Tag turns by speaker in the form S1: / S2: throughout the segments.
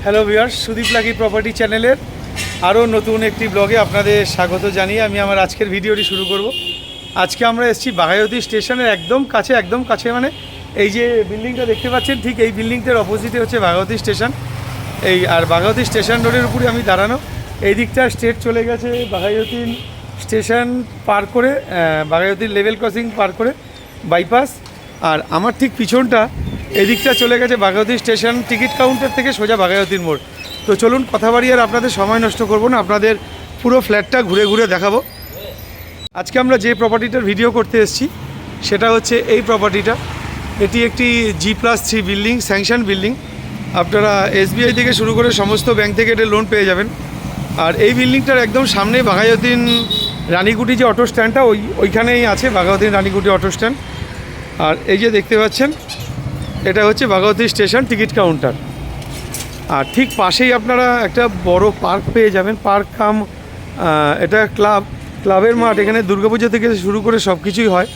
S1: Hello viewers, Sudip lucky property চ্যানেলের আরও নতুন একটি ব্লগে আপনাদের স্বাগত জানিয়ে আমি আমার আজকের ভিডিওটি শুরু করব। আজকে আমরা এসেছি বাঘাযতীন স্টেশনের একদম কাছে মানে এই যে বিল্ডিংটা দেখতে পাচ্ছেন, ঠিক এই বিল্ডিংটার অপোজিটে হচ্ছে বাঘাযতীন স্টেশন। আর বাঘাযতীন স্টেশন রোডের উপরে আমি দাঁড়ানো। এই দিকটা স্ট্রেট চলে গেছে বাঘাযতীন স্টেশন পার করে, বাঘাযতীন লেভেল ক্রসিং পার করে বাইপাস। আর আমার ঠিক পিছনটা এদিকটা চলে গেছে বাঘাযতীন স্টেশন টিকিট কাউন্টার থেকে সোজা বাঘাযতীন মোড়। তো চলুন কথা বাড়ি আর আপনাদের সময় নষ্ট করব না, আপনাদের পুরো ফ্ল্যাটটা ঘুরে ঘুরে দেখাবো। আজকে আমরা যে প্রপার্টিটার ভিডিও করতে এসেছি সেটা হচ্ছে এই প্রপার্টিটা। এটি একটি G+3 বিল্ডিং, স্যাংশন বিল্ডিং। আপনারা SBI থেকে শুরু করে সমস্ত ব্যাংক থেকে এটা লোন পেয়ে যাবেন। আর এই বিল্ডিংটার একদম সামনে বাঘাযতীন রানীকুটি যে অটো স্ট্যান্ডটা ওইখানেই আছে বাঘাযতীন রানীকুটি অটো স্ট্যান্ড। আর এই যে দেখতে পাচ্ছেন এটা হচ্ছে বাঘাযতীন স্টেশন টিকিট কাউন্টার। আর ঠিক পাশেই আপনারা একটা বড় পার্ক পেয়ে যাবেন, পার্ক কাম এটা ক্লাবের মাঠ। এখানে দুর্গাপুজো থেকে শুরু করে সব কিছুই হয়।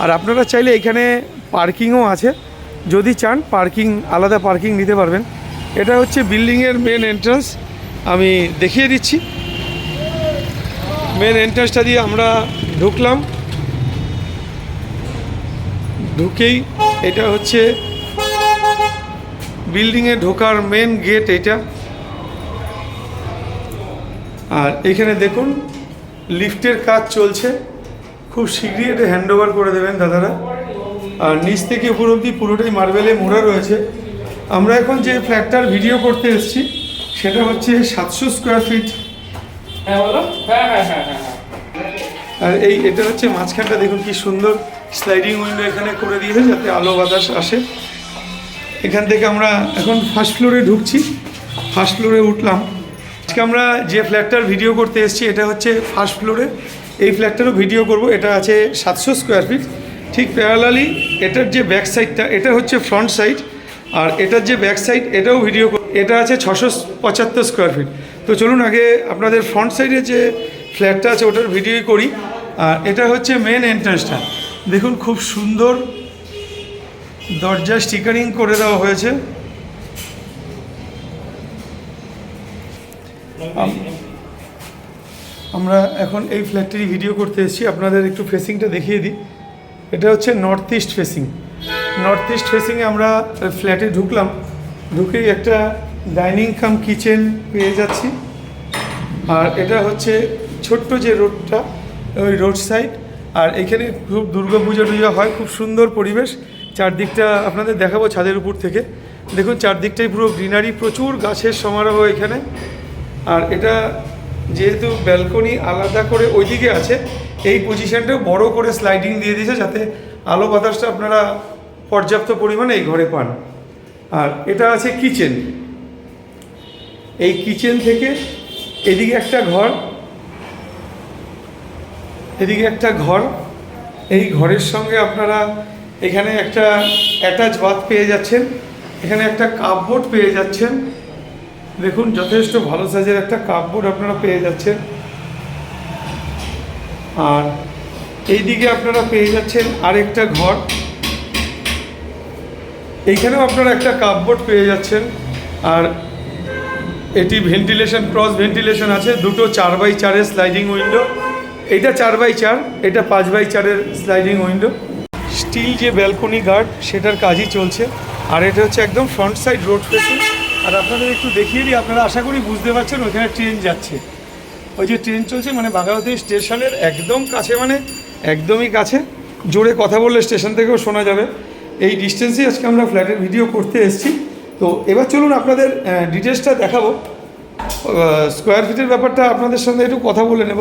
S1: আর আপনারা চাইলে এখানে পার্কিংও আছে, যদি চান পার্কিং আলাদা পার্কিং নিতে পারবেন। এটা হচ্ছে বিল্ডিংয়ের মেন এন্ট্রান্স, আমি দেখিয়ে দিচ্ছি। মেন এন্ট্রান্সটা দিয়ে আমরা ঢুকলাম, ঢুকেই এটা হচ্ছে বিল্ডিংয়ে ঢোকার মেন গেট এটা। আর এখানে দেখুন লিফটের কাজ চলছে, খুব শীঘ্রই এটা হ্যান্ডওভার করে দেবেন দাদারা। আর নিচ থেকে উপর অবধি পুরোটাই মার্বেলে মোড়া রয়েছে। আমরা এখন যে ফ্ল্যাটটার ভিডিও করতে এসেছি সেটা হচ্ছে 700 স্কোয়ার ফিট। আর এটা হচ্ছে মাঝখানটা দেখুন কি সুন্দর স্লাইডিং উইন্ডো এখানে করে দিয়েছে যাতে আলো বাতাস আসে। এখান থেকে আমরা এখন ফার্স্ট ফ্লোরে ঢুকছি, ফার্স্ট ফ্লোরে উঠলাম। আজকে আমরা যে ফ্ল্যাটটার ভিডিও করতে এসেছি এটা হচ্ছে ফার্স্ট ফ্লোরে। এই ফ্ল্যাটটারও ভিডিও করব। এটা আছে 700 স্কোয়ার ফিট। ঠিক প্যারালালি এটার যে ব্যাক সাইডটা এটা হচ্ছে ফ্রন্ট সাইড, আর এটার যে ব্যাক সাইড এটাও ভিডিও। এটা আছে 675 স্কোয়ার ফিট। তো চলুন আগে আপনাদের ফ্রন্ট সাইডে যে ফ্ল্যাটটা আছে ওটার ভিডিও করি। আর এটা হচ্ছে মেন এন্ট্রান্সটা, দেখুন খুব সুন্দর দরজা স্টিকারিং করে দেওয়া হয়েছে। আমরা এখন এই ফ্ল্যাটটির ভিডিও করতে এসেছি, আপনাদের একটু ফেসিংটা দেখিয়ে দিই। এটা হচ্ছে north east facing. North east ফেসিংয়ে আমরা ফ্ল্যাটে ঢুকলাম, ঢুকেই একটা ডাইনিং কাম কিচেন পেয়ে যাচ্ছি। আর এটা হচ্ছে ছোট্ট যে রোডটা, ওই রোড সাইড। আর এখানে খুব দুর্গাপুজো টুজো হয়, খুব সুন্দর পরিবেশ। চারদিকটা আপনাদের দেখাবো ছাদের উপর থেকে। দেখুন চারদিকটাই পুরো গ্রিনারি, প্রচুর গাছের সমারোহ এখানে। আর এটা যেহেতু ব্যালকনি আলাদা করে ওইদিকে আছে, এই পজিশনটাও বড় করে স্লাইডিং দিয়ে দিয়েছে যাতে আলো বাতাসটা আপনারা পর্যাপ্ত পরিমাণে এই ঘরে পান। আর এটা আছে কিচেন। এই কিচেন থেকে এদিকে একটা ঘর, এদিকে একটা ঘর। এই ঘরের সঙ্গে আপনারা এখানে একটা অ্যাটাচ বাথ পেয়ে যাচ্ছেন, এখানে একটা কাপবোর্ড পেয়ে যাচ্ছেন। দেখুন যথেষ্ট ভালো সাইজের একটা কাপবোর্ড আপনারা পেয়ে যাচ্ছেন। আর এই দিকে আপনারা পেয়ে যাচ্ছেন আরেকটা ঘর, এইখানেও আপনারা একটা কাপবোর্ড পেয়ে যাচ্ছেন। আর এটি ভেন্টিলেশন, ক্রস ভেন্টিলেশন আছে, দুটো 4x4-এর স্লাইডিং উইন্ডো। এটা 4x4, এটা 5x4-এর স্লাইডিং উইন্ডো। স্টিল যে ব্যালকনি গার্ড সেটার কাজই চলছে। আর এটা হচ্ছে একদম ফ্রন্ট সাইড রোড ফেসিং। আর আপনাদের একটু দেখিয়ে দিই, আপনারা আশা করি বুঝতে পারছেন ওইখানে ট্রেন যাচ্ছে, ওই যে ট্রেন চলছে, মানে বাঘাযতীন স্টেশনের একদম কাছে, মানে একদমই কাছে। জোরে কথা বললে স্টেশন থেকেও শোনা যাবে। এই ডিস্টেন্সেই আজকে আমরা ফ্ল্যাটের ভিডিও করতে এসেছি। তো এবার চলুন আপনাদের ডিটেলসটা দেখাবো। স্কোয়ার ফিটের ব্যাপারটা আপনাদের সঙ্গে একটু কথা বলে নেব।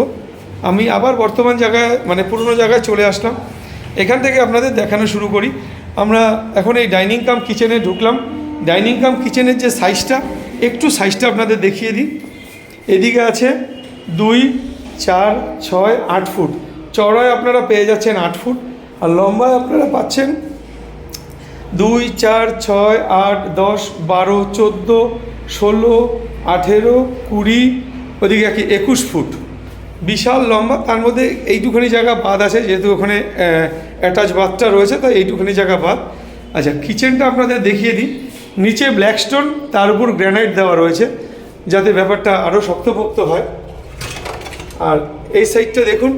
S1: আমি আবার বর্তমান জায়গায়, মানে পুরনো জায়গায় চলে আসলাম। এখান থেকে আপনাদের দেখানো শুরু করি। আমরা এখন এই ডাইনিং কাম কিচেনে ঢুকলাম। ডাইনিং কাম কিচেনের যে সাইজটা, একটু সাইজটা আপনাদের দেখিয়ে দিই। এদিকে আছে 2, 4, 6, 8 ফুট। চওড়ায় আপনারা পেয়ে যাচ্ছেন 8 ফুট। আর লম্বায় আপনারা পাচ্ছেন 2, 4, 6, 8, 10, 12, 14, 16, 18, 20, ওদিকে 21 ফুট। বিশাল লম্বা। তার মধ্যে এইটুখানি জায়গা বাদ আছে, যেহেতু ওখানে অ্যাটাচ বাথটা রয়েছে, তাই এইটুখানি জায়গা বাদ। আচ্ছা, কিচেনটা আপনাদের দেখিয়ে দিই। নিচে ব্ল্যাক স্টোন, তার উপর গ্রানাইট দেওয়া রয়েছে যাতে ব্যাপারটা আরও শক্তপোক্ত হয়। আর এই সাইডটা দেখুন,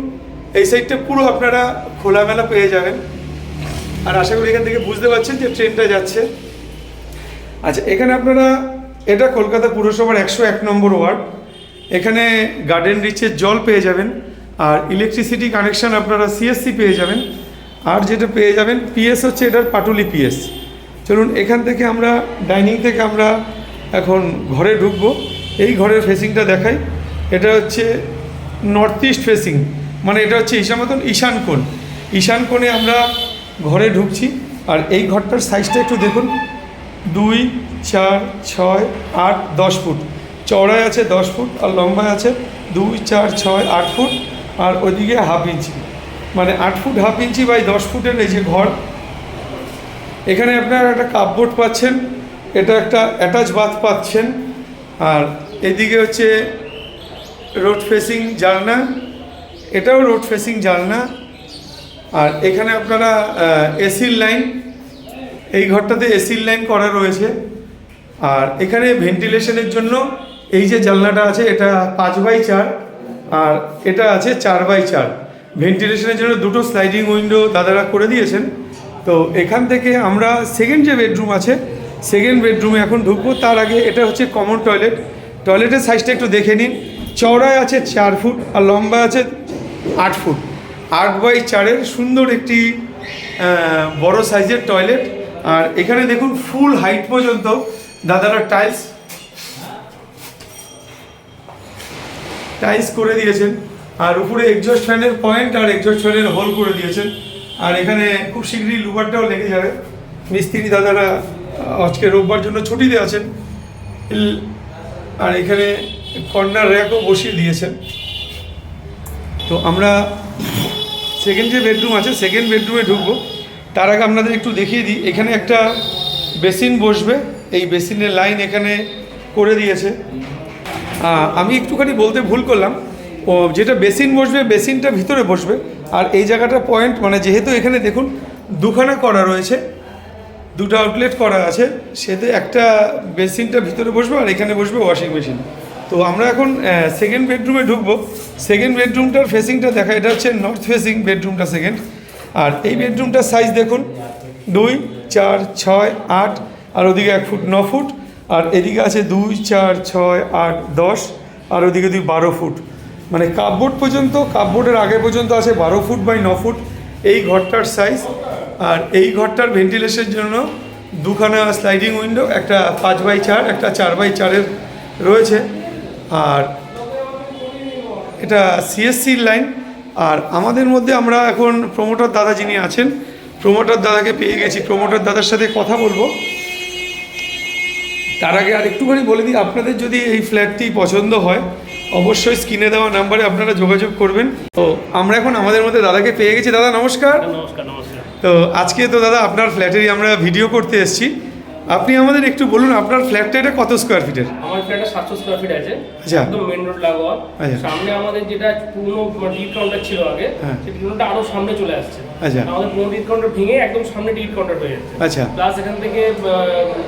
S1: এই সাইডটা পুরো আপনারা খোলামেলা পেয়ে যাবেন। আর আশা করি এখান থেকে বুঝতে পারছেন যে ট্রেনটা যাচ্ছে। আচ্ছা, এখানে আপনারা, এটা কলকাতা পুরসভার 101 নম্বর ওয়ার্ড। এখানে গার্ডেন রিচের জল পেয়ে যাবেন, আর ইলেকট্রিসিটি কানেকশান আপনারা সিএসসি পেয়ে যাবেন। আর যেটা পেয়ে যাবেন পিএস হচ্ছে এটার পাটুলি পিএস। চলুন এখান থেকে আমরা ডাইনিং থেকে আমরা এখন ঘরে ঢুকবো। এই ঘরের ফেসিংটা দেখাই। এটা হচ্ছে নর্থ ইস্ট ফেসিং, মানে এটা হচ্ছে ঈশান কোণ। ঈশান কোণে আমরা ঘরে ঢুকছি। আর এই ঘরটার সাইজটা একটু দেখুন, 2, 4, 6, 8, 10 ফুট চওড়ায় আছে, 10 ফুট, আর লম্বায় আছে 2, 4, 6, 8 ফুট, আর ওইদিকে হাফ ইঞ্চি, মানে 8 ফুট হাফ ইঞ্চি বাই 10 ফুটের এই যে ঘর। এখানে আপনারা একটা কাপবোর্ড পাচ্ছেন, এটা একটা অ্যাটাচ বাথ পাচ্ছেন। আর এদিকে হচ্ছে রোড ফেসিং জানলা, এটাও রোড ফেসিং জানলা। আর এখানে আপনারা এসির লাইন, এই ঘরটাতে এসির লাইন করা রয়েছে। আর এখানে ভেন্টিলেশনের জন্য এই যে জানলাটা আছে এটা 5x4, আর এটা আছে 4x4। ভেন্টিলেশনের জন্য দুটো স্লাইডিং উইন্ডো দাদারা করে দিয়েছেন। তো এখান থেকে আমরা সেকেন্ড যে বেডরুম আছে, সেকেন্ড বেডরুমে এখন ঢুকবো। তার আগে এটা হচ্ছে কমন টয়লেট। টয়লেটের সাইজটা একটু দেখে নিন। চওড়ায় আছে 4 ফুট আর লম্বা আছে 8 ফুট। 8x4-এর সুন্দর একটি বড় সাইজের টয়লেট। আর এখানে দেখুন ফুল হাইট পর্যন্ত দাদারা টাইলস করে দিয়েছেন। আর উপরে এক্সজস্ট ফ্যানের পয়েন্ট আর এক্সজস্ট ফ্যানের হোল করে দিয়েছেন। আর এখানে খুব শীঘ্রই লুবারটাও লেগে যাবে। মিস্ত্রি দাদারা আজকে রোববার জন্য ছুটিতে আছেন। আর এখানে কর্নার র্যাকও বসিয়ে দিয়েছেন। তো আমরা সেকেন্ড যে বেডরুম আছে, সেকেন্ড বেডরুমে ঢুকবো। তার আগে আপনাদের একটু দেখিয়ে দিই, এখানে একটা বেসিন বসবে। এই বেসিনের লাইন এখানে করে দিয়েছে। আমি একটুখানি বলতে ভুল করলাম, ও যেটা বেসিন বসবে, বেসিনটা ভিতরে বসবে। আর এই জায়গাটা পয়েন্ট, মানে যেহেতু এখানে দেখুন দুখানা করা রয়েছে, দুটো আউটলেট করা আছে, সেতে একটা বেসিনটা ভিতরে বসবে আর এখানে বসবে ওয়াশিং মেশিন। তো আমরা এখন সেকেন্ড বেডরুমে ঢুকবো। সেকেন্ড বেডরুমটার ফেসিংটা দেখা, এটা হচ্ছে নর্থ ফেসিং বেডরুমটা সেকেন্ড। আর এই বেডরুমটার সাইজ দেখুন, 2, 4, 6, 8, আর ওদিকে 1 ফুট 9 ফুট, আর এদিকে আছে 2, 4, 6, 8, 10, আর ওদিকে 12 ফুট। মানে কাপবোর্ড পর্যন্ত, কাপবোর্ডের আগে পর্যন্ত আছে 12 ফুট বাই 9 ফুট এই ঘরটার সাইজ। আর এই ঘরটার ভেন্টিলেশনের জন্য দুখানা স্লাইডিং উইন্ডো, একটা 5x4, একটা 4x4-এর রয়েছে। আর এটা সিএসসির লাইন। আর আমাদের মধ্যে আমরা এখন প্রমোটার দাদা যিনি আছেন, প্রমোটার দাদাকে পেয়ে গেছি। প্রমোটার দাদার সাথে কথা বলবো। তার আগে আর একটুখানি বলে দিই, আপনাদের যদি এই ফ্ল্যাটটি পছন্দ হয় অবশ্যই স্ক্রিনে দেওয়া নাম্বারে আপনারা যোগাযোগ করবেন। তো আমরা এখন আমাদের মধ্যে দাদাকে পেয়ে গেছি। দাদা নমস্কার।
S2: নমস্কার। নমস্কার।
S1: তো আজকে তো দাদা আপনার ফ্ল্যাটেরই আমরা ভিডিও করতে এসেছি। আপনি আমাদের একটু বলুন আপনার ফ্ল্যাটটা এটা কত স্কোয়ার ফিটের?
S2: আমার ফ্ল্যাটে 700 স্কোয়ার ফিট আছে।
S1: আচ্ছা।
S2: একদম মেইন রোড লাগোয়া।
S1: আচ্ছা।
S2: সামনে আমাদের যেটা পুরনো ডিট কাউন্টার ছিল আগে, সেই ডিট কাউন্টারটা আরো সামনে চলে আসছে।
S1: আচ্ছা।
S2: আমাদের পুরনো ডিট কাউন্টার ভেঙে একদম সামনে ডিট কাউন্টার হয়ে যাচ্ছে।
S1: আচ্ছা।
S2: প্লাস এখান থেকে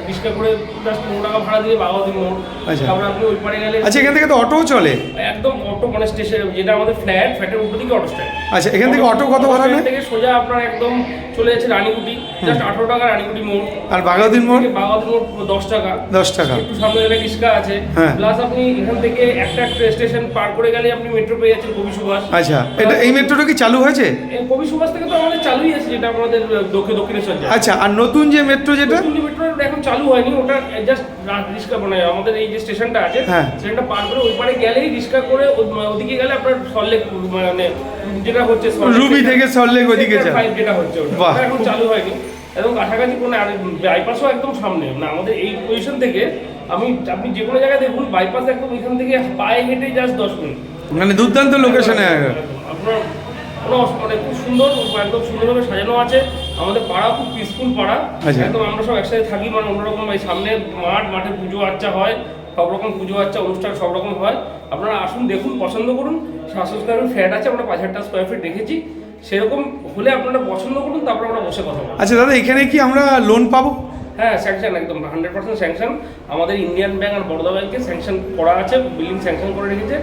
S2: রিক্সা করে প্লাস 15 টাকা ভাড়া দিয়ে বাগাতি মোড়।
S1: আচ্ছা।
S2: তারপর আপনি ওই পারে গেলে,
S1: আচ্ছা, এখান থেকে তো অটোও চলে?
S2: একদম অটো, মানে স্টেশন যেটা আমাদের ফ্ল্যাটের উপর দিকে অটো স্ট্যান্ড।
S1: আচ্ছা, এখান থেকে অটো কত ভাড়া নেয়?
S2: থেকে সোজা আপনার একদম চলে যাচ্ছে রানীকুটি, জাস্ট 18 টাকা রানীকুটি মোড়।
S1: আর বাঘাউদ্দিন মোড়?
S2: বাগাতি মোড় 10 টাকা।
S1: 10 টাকা।
S2: একটু সামনে গেলে রিক্সা আছে।
S1: হ্যাঁ।
S2: প্লাস আপনি এখান থেকে একটা স্টেশন পার করে গেলে আপনি মেট্রো পেয়ে যাচ্ছেন, কবি সুভাষ।
S1: আচ্ছা, এটা এই মেট্রোটা কি চালু হয়েছে?
S2: এই কবি সুভাষ থেকে তো আমাদের চালুই আছে, যেটা আমাদের দক্ষিণেশ্বর যায়।
S1: আচ্ছা, আর নতুন যে মেট্রো যেটা?
S2: নতুন মেট্রো এখন চালু হয়নি, ওটা জাস্ট রিক্সা, মানে আমাদের এই যে স্টেশনটা আছে,
S1: হ্যাঁ,
S2: সেটা পার করে ওই পারে গেলেই রিক্সা করে ওদিকে গেলে আপনার সল্টলেক, মানে যেটা হচ্ছে
S1: রুবি থেকে সল্টলেক ওদিকে যায়,
S2: যেটা হচ্ছে ওটা এখন চালু হয়নি। এবং কাছাকাছি কোনো বাইপাসও একদম সামনে, মানে আমাদের এই পজিশন থেকে আপনি যে কোনো জায়গায় দেখুন, বাইপাস একদম এখান থেকে পায়ে হেঁটে জাস্ট 10 মিনিট,
S1: মানে দুর্দান্ত লোকেশনে।
S2: আপনার কোনো মানে খুব সুন্দর, একদম সুন্দরভাবে সাজানো আছে। আমাদের পাড়া খুব পিসফুল পাড়া। একদম আমরা সব একসাথে থাকি, মানে অন্যরকম। এই সামনে মাঠে পুজো আর্চা হয়, সব রকম পুজো আর্চা অনুষ্ঠান সব রকম হয়। আপনারা আসুন, দেখুন, পছন্দ করুন। 700 স্কোয়ার ফিট ফ্ল্যাট আছে, আমরা 5000 স্কোয়ার ফিট রেখেছি। সেরকম হলে আপনারা পছন্দ করুন, তারপর আমরা বসে কথা বলবো।
S1: আচ্ছা দাদা, এখানে কি আমরা লোন পাবো?
S2: হ্যাঁ স্যাংশন একদম 100% স্যাংশন। আমাদের ইন্ডিয়ান ব্যাংক আর বরোদা ব্যাংকে স্যাংশন করা আছে, বিল্ডিং স্যাংশন করে রেখেছে।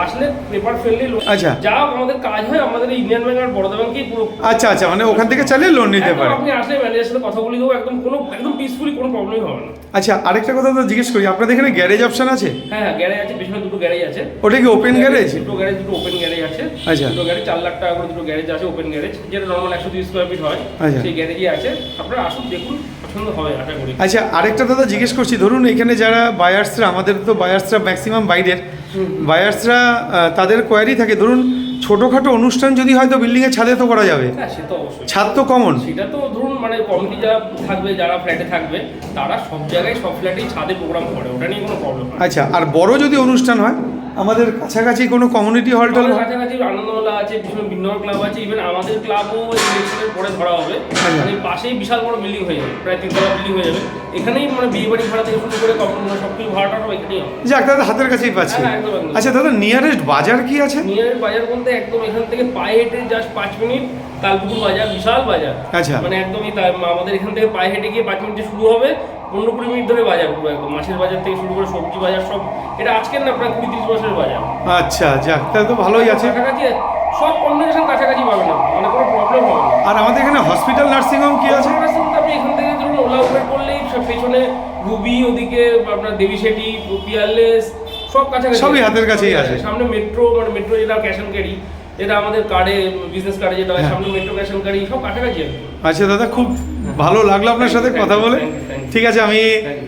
S2: আসলে পেপার ফেললি
S1: আচ্ছা,
S2: যা আমাদের কাজ হয় আমাদের ইন্ডিয়ান ব্যাংক আর বরোদা ব্যাংকেই পুরো।
S1: আচ্ছা আচ্ছা, মানে ওখান থেকে চাইলে লোন নিতে পারে।
S2: আপনি আসলে ম্যানেজারের সাথে কথা বলে দেবো, একদম পিসফুলি, কোনো প্রবলেম হবে না।
S1: আচ্ছা, আরেকটা কথা তো জিজ্ঞেস করি, আপনাদের এখানে গ্যারেজ অপশন আছে?
S2: হ্যাঁ গ্যারেজ আছে, পেছনে দুটো গ্যারেজ আছে।
S1: ওটা কি ওপেন গ্যারেজ?
S2: দুটো ওপেন গ্যারেজ আছে।
S1: আচ্ছা,
S2: দুটো গ্যারেজ 4 লাখ টাকা করে দুটো গ্যারেজ আছে, ওপেন গ্যারেজ, যেটা নর্মাল 130 স্কোয়ার ফিট হয়, সেই গ্যারেজই আছে। আপনারা আসুন, দেখুন, পছন্দ হবে আশা করি।
S1: আচ্ছা, আরেকটা দাদা জিজ্ঞেস করছি, ধরুন এখানে যারা বায়ার্সরা, আমাদের তো বায়ার্সরা ম্যাক্সিমাম বাইরের বায়ার্সরা, তাদের কোয়ারি থাকে, ধরুন ছোটোখাটো অনুষ্ঠান যদি হয় তো বিল্ডিংয়ের ছাদে তো করা যাবে?
S2: হ্যাঁ সে তো অবশ্যই,
S1: ছাদ তো কমন।
S2: সেটা তো ধরুন মানে কমিটি যারা থাকবে, যারা ফ্ল্যাটে থাকবে, তারা সব জায়গায় সব ফ্ল্যাটেই ছাদে প্রোগ্রাম করে, ওটা নিয়ে কোনো প্রবলেম নেই।
S1: আচ্ছা, আর বড় যদি অনুষ্ঠান হয় আমাদের কাছাকাছি কোনো কমিউনিটি হল টল?
S2: কাছাকাছি আনন্দমেলা আছে, পিছনে বিন্নর ক্লাব আছে, ইভেন আমাদের ক্লাবও ইলেকশনের পরে ধরা হবে। মানে পাশেই বিশাল বড় বিল্ডিং হয়ে যাবে, প্রায় 3 তলা বিল্ডিং হয়ে যাবে। এখানেই মানে বিয়ে বাড়ি ভাড়া থেকে শুরু করে সব কিছু ভাড়াটা এখানেই হবে।
S1: যাক দাদা, হাতের কাছেই পাচ্ছি। আচ্ছা দাদা, নিয়ারেস্ট বাজার কি আছে?
S2: নিয়ারেস্ট বাজার বলতে একদম এখান থেকে পায়ে হেঁটে জাস্ট 5 মিনিট তালপুকুর বাজার, বিশাল বাজার।
S1: আচ্ছা,
S2: মানে একদমই আমাদের এখান থেকে পায়ে হেঁটে গিয়ে 5 মিনিটে শুরু হবে, 15-20 মিনিট ধরে বাজার পুরো একদম, মাছের বাজার থেকে শুরু করে সবজি বাজার সব। এটা আজকের না, প্রায় 20-30 বছরের বাজার।
S1: আচ্ছা, যাক তাহলে তো ভালোই আছে।
S2: কাছাকাছি সব কমিউনিকেশন কাছাকাছি পাবেন, মানে কোনো প্রবলেম হবে না।
S1: আর আমাদের এখানে হসপিটাল নার্সিংহোম কি আছে?
S2: আপনি এখান থেকে ধরুন ওলা উবের করলেই সব পেছনে রুবি, ওদিকে আপনার দেবী শেঠি, পিয়ারলেস, সব কাছাকাছি,
S1: সবই হাতের কাছেই আছে।
S2: সামনে মেট্রো, মানে মেট্রো যেটা ক্যাশ অ্যান্ড ক্যারি, যেটা আমাদের কার্ডে, বিজনেস কার্ডে যেটা হয়, সামনে মেট্রো ক্যাশ অ্যান্ড ক্যারি, সব কাছাকাছি আছে।
S1: আচ্ছা দাদা, খুব ভালো লাগলো আপনার সাথে কথা বলে। ঠিক আছে, আমি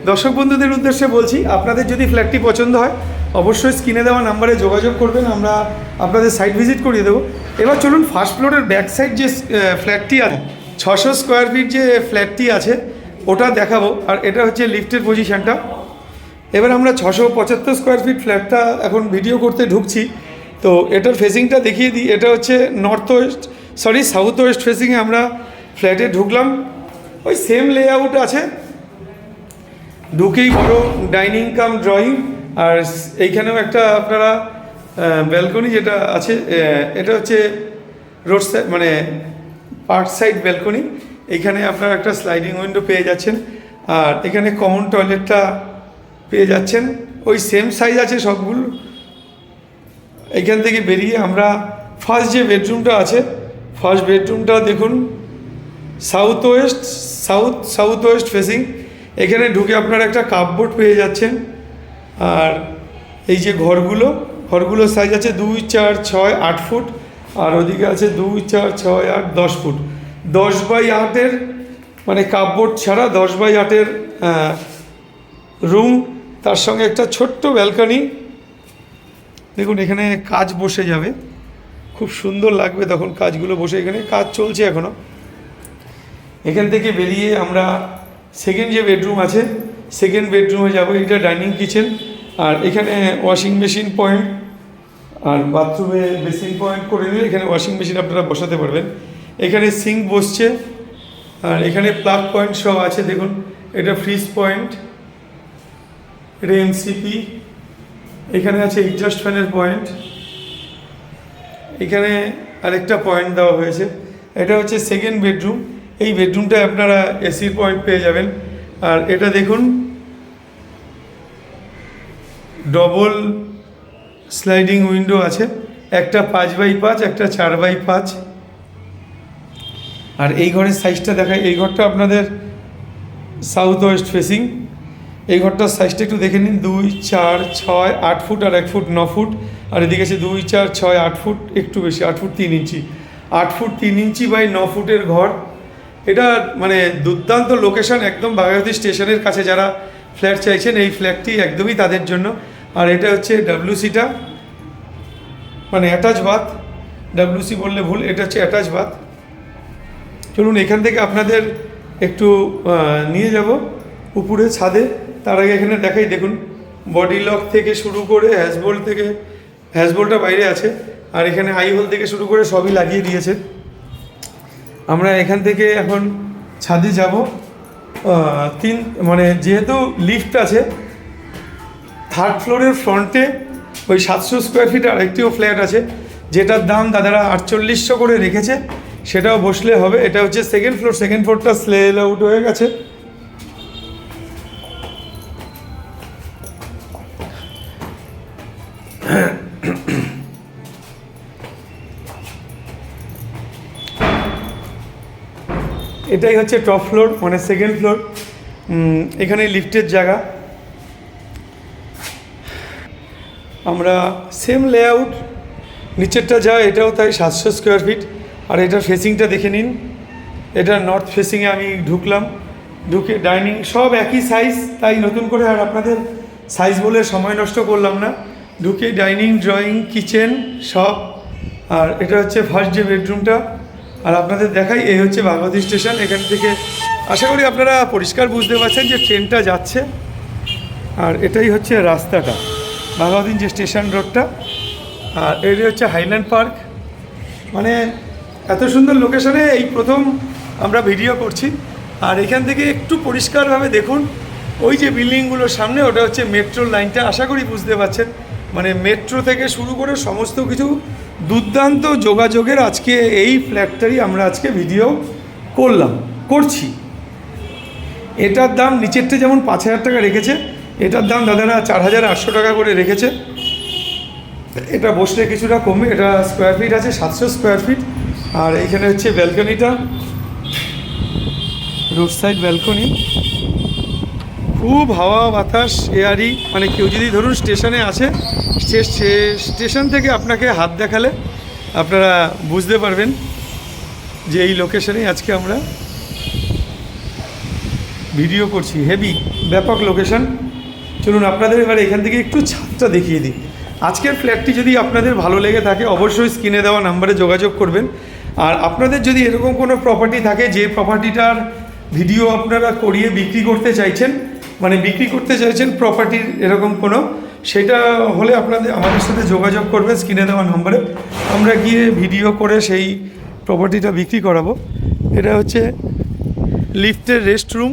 S1: দর্শক বন্ধুদের উদ্দেশ্যে বলছি, আপনাদের যদি ফ্ল্যাটটি পছন্দ হয় অবশ্যই স্ক্রিনে দেওয়া নাম্বারে যোগাযোগ করবেন, আমরা আপনাদের সাইট ভিজিট করিয়ে দেবো। এবার চলুন ফার্স্ট ফ্লোরের ব্যাক সাইড যে ফ্ল্যাটটি আছে, 600 স্কোয়ার ফিট যে ফ্ল্যাটটি আছে ওটা দেখাবো। আর এটা হচ্ছে লিফটের পজিশানটা। এবার আমরা 675 স্কোয়ার ফিট ফ্ল্যাটটা এখন ভিডিও করতে ঢুকছি। তো এটার ফেসিংটা দেখিয়ে দিই। এটা হচ্ছে সাউথ ওয়েস্ট ফেসিংয়ে আমরা ফ্ল্যাটে ঢুকলাম। ওই সেম লেআউট আছে, ঢুকেই বড় ডাইনিং কাম ড্রয়িং, আর এইখানেও একটা আপনারা ব্যালকনি যেটা আছে, এটা হচ্ছে রোড সাইড, মানে পার্ক সাইড ব্যালকনি। এইখানে আপনারা একটা স্লাইডিং উইন্ডো পেয়ে যাচ্ছেন, আর এখানে কমন টয়লেটটা পেয়ে যাচ্ছেন। ওই সেম সাইজ আছে সবগুলো। এইখান থেকে বেরিয়ে আমরা ফার্স্ট যে বেডরুমটা আছে, ফার্স্ট বেডরুমটা দেখুন, সাউথ ওয়েস্ট ফেসিং। এখানে ঢুকে আপনারা একটা কাপবোর্ড পেয়ে যাচ্ছেন। আর এই যে ঘরগুলোর সাইজ আছে 2, 4, 6, 8 ফুট, আর ওদিকে আছে 2, 4, 6, 8, 10 ফুট। 10x8-এর মানে কাপবোর্ড ছাড়া 10x8-এর রুম, তার সঙ্গে একটা ছোট্ট ব্যালকনি। দেখুন এখানে কাজ বসে যাবে, খুব সুন্দর লাগবে তখন কাজগুলো বসে। এখানে কাজ চলছে এখনও। এখান থেকে বেরিয়ে আমরা সেকেন্ড যে বেডরুম আছে, সেকেন্ড বেডরুমে যাব। এটা ডাইনিং কিচেন, আর এখানে ওয়াশিং মেশিন পয়েন্ট, আর বাথরুমে বেসিন পয়েন্ট করে নিলে এখানে ওয়াশিং মেশিন আপনারা বসাতে পারবেন। এখানে সিঙ্ক বসছে, আর এখানে প্লাগ পয়েন্ট সব আছে। দেখুন এটা ফ্রিজ পয়েন্ট, এটা এমসিপি, এখানে আছে এক্সস্ট ফ্যানের পয়েন্ট, এখানে আরেকটা পয়েন্ট দেওয়া হয়েছে। এটা হচ্ছে সেকেন্ড বেডরুম। এই বেডরুমটায় আপনারা এসির পয়েন্ট পেয়ে যাবেন। আর এটা দেখুন ডবল স্লাইডিং উইন্ডো আছে, একটা 5x5, একটা 4x5। আর এই ঘরের সাইজটা দেখায়, এই ঘরটা আপনাদের সাউথ ওয়েস্ট ফেসিং। এই ঘরটার সাইজটা একটু দেখে নিন, 2, 4, 6, 8 ফুট, আর 1 ফুট 9 ফুট। আর এদিকে আছে 2, 4, 6, 8 ফুট, একটু বেশি, 8 foot 3 inch. 8 foot 3 inch by 9 ফুটের ঘর। এটা মানে দুর্দান্ত লোকেশন, একদম বাঘাযতীন স্টেশনের কাছে। যারা ফ্ল্যাট চাইছেন এই ফ্ল্যাটটি একদমই তাদের জন্য। আর এটা হচ্ছে WC-টা, মানে অ্যাটাচ বাথ। WC বললে ভুল, এটা হচ্ছে অ্যাটাচ বাথ। চলুন এখান থেকে আপনাদের একটু নিয়ে যাব উপরে ছাদে। তার আগে এখানে দেখাই, দেখুন বডি লক থেকে শুরু করে হ্যাজবোল্টটা বাইরে আছে, আর এখানে আই হোল থেকে শুরু করে সবই লাগিয়ে দিয়েছে। আমরা এখান থেকে এখন ছাদে যাব। মানে যেহেতু লিফট আছে, থার্ড ফ্লোরের ফ্রন্টে ওই 700 স্কোয়ার ফিট আরেকটিও ফ্ল্যাট আছে, যেটার দাম দাদারা 4800 করে রেখেছে, সেটাও বসলে হবে। এটা হচ্ছে সেকেন্ড ফ্লোরটা স্লেল আউট হয়ে গেছে। এটাই হচ্ছে টপ ফ্লোর, মানে সেকেন্ড ফ্লোর। এখানে লিফটের জায়গা। আমরা সেম লেআউট, নিচেরটা যা এটাও তাই 700 স্কোয়ার ফিট। আর এটার ফেসিংটা দেখে নিন, এটা নর্থ ফেসিংয়ে আমি ঢুকলাম, ঢুকে ডাইনিং সব একই সাইজ, তাই নতুন করে আর আপনাদের সাইজ বলে সময় নষ্ট করলাম না। ঢুকে ডাইনিং, ড্রয়িং, কিচেন সব। আর এটা হচ্ছে ফার্স্ট যে বেডরুমটা। আর আপনাদের দেখাই, এই হচ্ছে ভাগবতী স্টেশন। এখান থেকে আশা করি আপনারা পরিষ্কার বুঝতে পারছেন যে ট্রেনটা যাচ্ছে। আর এটাই হচ্ছে রাস্তাটা, ভাগবতী যে স্টেশন রোডটা। আর এটি হচ্ছে হাইল্যান্ড পার্ক। মানে এত সুন্দর লোকেশনে এই প্রথম আমরা ভিডিও করছি। আর এখান থেকে একটু পরিষ্কারভাবে দেখুন, ওই যে বিল্ডিংগুলোর সামনে, ওটা হচ্ছে মেট্রোর লাইনটা। আশা করি বুঝতে পারছেন, মানে মেট্রো থেকে শুরু করে সমস্ত কিছু দুর্দান্ত যোগাযোগের আজকে এই ফ্ল্যাটটারই আমরা আজকে ভিডিও করছি। এটার দাম নিচেরটা যেমন 5,000 টাকা রেখেছে, এটার দাম দাদারা 4,800 টাকা করে রেখেছে। এটা বসলে কিছুটা কমবে। এটা স্কোয়ার ফিট আছে 700 স্কোয়ার ফিট। আর এইখানে হচ্ছে ব্যালকনিটা, রোড সাইড ব্যালকনি। খুব হাওয়া বাতাস এয়ারি। মানে কেউ যদি ধরুন স্টেশনে আছে, স্টেশন থেকে আপনাকে হাত দেখালে আপনারা বুঝতে পারবেন যে এই লোকেশনেই আজকে আমরা ভিডিও করছি। হেভি ব্যাপক লোকেশন। চলুন আপনাদের এবার এখান থেকে একটু ছাদটা দেখিয়ে দিই। আজকের ফ্ল্যাটটি যদি আপনাদের ভালো লেগে থাকে অবশ্যই স্ক্রিনে দেওয়া নাম্বারে যোগাযোগ করবেন। আর আপনাদের যদি এরকম কোনো প্রপার্টি থাকে যে প্রপার্টিটার ভিডিও আপনারা করিয়ে বিক্রি করতে চাইছেন, মানে বিক্রি করতে চাইছেন প্রপার্টির এরকম কোনো, সেটা হলে আপনাদের আমাদের সাথে যোগাযোগ করবেন স্ক্রিনে দেওয়া নম্বরে। আমরা গিয়ে ভিডিও করে সেই প্রপার্টিটা বিক্রি করাবো। এটা হচ্ছে লিফটের রেস্ট রুম।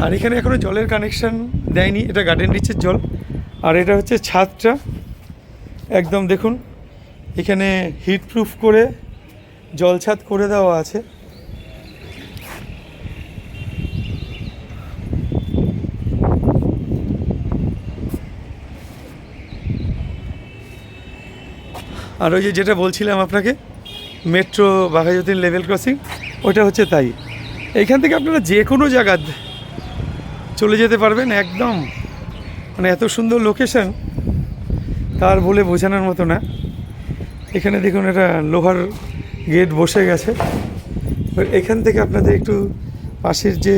S1: আর এখানে এখনও জলের কানেকশান দেয়নি, এটা গার্ডেন রিচের জল। আর এটা হচ্ছে ছাদটা, একদম দেখুন এখানে হিট প্রুফ করে জল ছাদ করে দেওয়া আছে। আর ওই যে যেটা বলছিলাম আপনাকে, মেট্রো বাঘাযতীন লেভেল ক্রসিং, ওটা হচ্ছে তাই। এইখান থেকে আপনারা যে কোনো জায়গা চলে যেতে পারবেন একদম। মানে এত সুন্দর লোকেশন, তার বলে বোঝানোর মতো না। এখানে দেখুন একটা লোহার গেট বসে গেছে। এখান থেকে আপনাদের একটু পাশের যে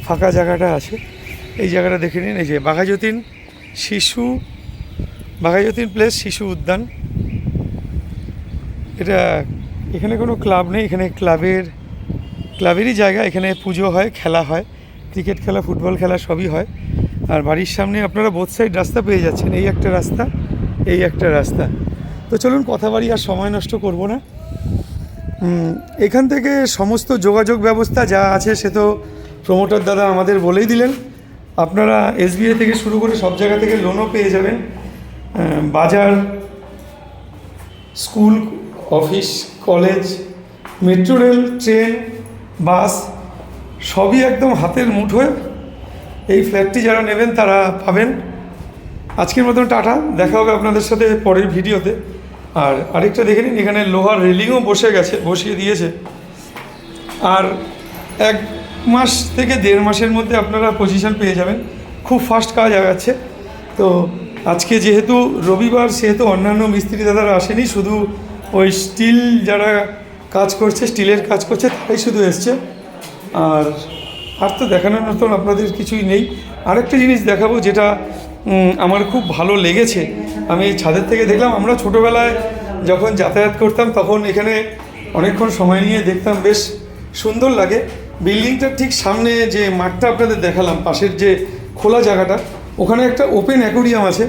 S1: ফাঁকা জায়গাটা আছে, এই জায়গাটা দেখে নিন। এই যে বাঘাযতীন প্লেস শিশু উদ্যান। এটা এখানে কোনো ক্লাব নেই, এখানে ক্লাবেরই জায়গা। এখানে পুজো হয়, খেলা হয়, ক্রিকেট খেলা, ফুটবল খেলা সবই হয়। আর বাড়ির সামনে আপনারা বোথ সাইড রাস্তা পেয়ে যাচ্ছেন, এই একটা রাস্তা, এই একটা রাস্তা। তো চলুন কথা বাড়ি আর সময় নষ্ট করব না। এখান থেকে সমস্ত যোগাযোগ ব্যবস্থা যা আছে সে তো প্রমোটার দাদা আমাদের বলেই দিলেন। আপনারা SBI থেকে শুরু করে সব জায়গা থেকে লোনও পেয়ে যাবেন। বাজার, school, office, college, metro rail, train, bus সবই একদম হাতের মুঠোয়। এই ফ্ল্যাটটি যারা নেবেন তারা পাবেন। আজকের মতন টাটা, দেখা হবে আপনাদের সাথে পরের ভিডিওতে। আর আরেকটা দেখে নিন, এখানে লোহার রেলিংও বসিয়ে দিয়েছে। আর 1 মাস থেকে 1.5 মাসের মধ্যে আপনারা পজিশন পেয়ে যাবেন। খুব ফাস্ট কাজ আগাচ্ছে। তো আজকে যেহেতু রবিবার, সেহেতু অন্যান্য মিস্ত্রি দাদারা আসেনি, শুধু ওই স্টিল যারা কাজ করছে, স্টিলের কাজ করছে তারাই শুধু এসছে। আর তো দেখানোর মতন আপনাদের কিছুই নেই। আরেকটা জিনিস দেখাবো যেটা আমার খুব ভালো লেগেছে, আমি এই ছাদের থেকে দেখলাম। আমরা ছোটোবেলায় যখন যাতায়াত করতাম তখন এখানে অনেকক্ষণ সময় নিয়ে দেখতাম, বেশ সুন্দর লাগে। বিল্ডিংটার ঠিক সামনে যে মাঠটা আপনাদের দেখালাম, পাশের যে খোলা জায়গাটা, ওখানে একটা ওপেন অ্যাকোরিয়াম আছে।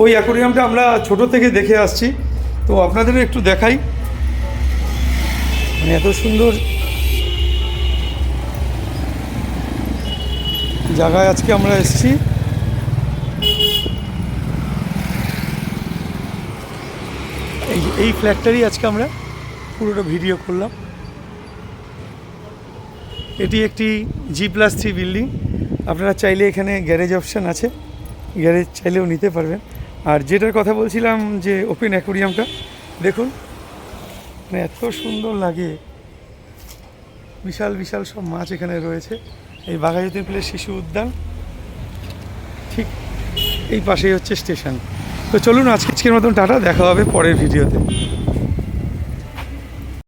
S1: ওই অ্যাকোরিয়ামটা আমরা ছোটো থেকে দেখে আসছি, তো আপনাদেরও একটু দেখাই। মানে এত সুন্দর জায়গায় আজকে আমরা এসেছি। এই ফ্ল্যাটটারই আজকে আমরা পুরোটা ভিডিও করলাম। এটি একটি G+3 বিল্ডিং। আপনারা চাইলে এখানে গ্যারেজ অপশান আছে, গ্যারেজ চাইলেও নিতে পারবেন। আর যেটার কথা বলছিলাম যে ওপেন অ্যাকোরিয়ামটা দেখুন, মানে এত সুন্দর লাগে, বিশাল বিশাল সব মাছ এখানে রয়েছে। এই বাঘাযতীন প্লেস শিশু উদ্যান, ঠিক এই পাশেই হচ্ছে স্টেশন। তো চলুন আজকের মতন টাটা, দেখা হবে পরের ভিডিওতে।